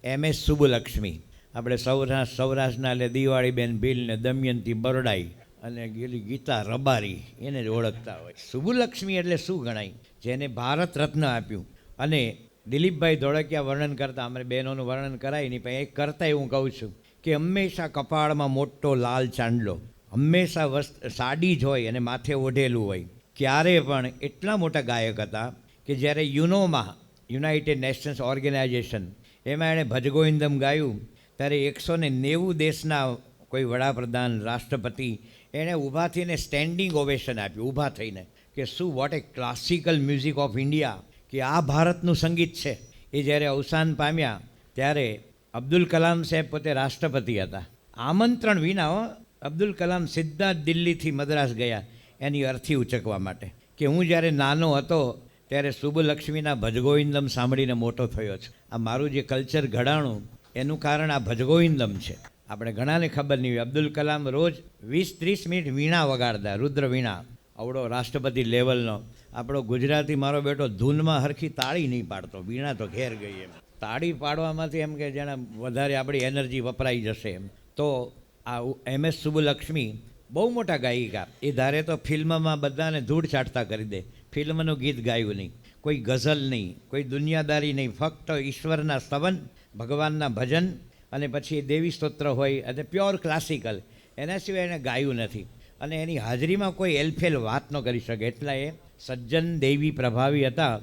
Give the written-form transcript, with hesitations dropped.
MS સુબુલક્ષ્મી. આપણે સૌરાષ્ટ્રના એટલે દિવાળીબેન ભીલ ને દમયંતી બરડાઈ અને ગેલી ગીતા રબારી એને જ ઓળખતા હોય. સુબુલક્ષ્મી એટલે શું ગણાય? જેને ભારત રત્ન આપ્યું. અને દિલીપભાઈ ધોળકિયા વર્ણન કરતા, અમે બહેનોનું વર્ણન કરાય નહીં, પણ એક કરતાં હું કહું છું કે હંમેશા કપાળમાં મોટો લાલ ચાંદલો, હંમેશા સાડી જ હોય અને માથે ઓઢેલું હોય. ક્યારે પણ એટલા મોટા ગાયક હતા કે જ્યારે યુનોમાં, યુનાઇટેડ નેશન્સ ઓર્ગેનાઇઝેશન, એમાં એણે ભજગોવિંદમ ગાયું ત્યારે 190 દેશના કોઈ વડાપ્રધાન, રાષ્ટ્રપતિ એણે ઊભા થઈને સ્ટેન્ડિંગ ઓવેશન આપ્યું, ઊભા થઈને, કે શું what a classical music of India, કે આ ભારતનું સંગીત છે. એ જ્યારે અવસાન પામ્યા ત્યારે અબ્દુલ કલામ સાહેબ પોતે રાષ્ટ્રપતિ હતા. આમંત્રણ વિના અબ્દુલ કલામ સીધા દિલ્હીથી મદ્રાસ ગયા એની અર્થી ઉચકવા માટે. કે હું જ્યારે નાનો હતો ત્યારે સુબુલક્ષ્મીના ભજગોવિંદમ સાંભળીને મોટો થયો છું. આ મારું જે કલ્ચર ઘડાણું એનું કારણ આ ભજગોવિંદમ છે. આપણે ઘણાને ખબર નહીં હોય, અબ્દુલ કલામ રોજ 20-30 મિનિટ વીણા વગાડતા, રુદ્ર વીણા, આવડો રાષ્ટ્રપતિ લેવલનો. આપણો ગુજરાતી મારો બેટો ધૂનમાં હરખી તાળી નહીં પાડતો, વીણા તો ઘેર ગઈ એમ. તાળી પાડવામાંથી એમ કે જેને વધારે આપણી એનર્જી વપરાઈ જશે એમ. તો આ MS સુબુલક્ષ્મી બહુ મોટા ગાયિકા. એ ધારે તો ફિલ્મમાં બધાને ધૂળ ચાટતા કરી દે. ફિલ્મનું ગીત ગાયું નહીં, કોઈ ગઝલ નહીં, કોઈ દુનિયાદારી નહીં, ફક્ત ઈશ્વરના સ્તવન, ભગવાનના ભજન અને પછી દેવી સ્તોત્ર હોય અને પ્યોર ક્લાસિકલ, એના સિવાય એણે ગાયું નથી. અને એની હાજરીમાં કોઈ એલફેલ વાત ન કરી શકે. એટલા એ સજ્જન દેવી પ્રભાવી હતા.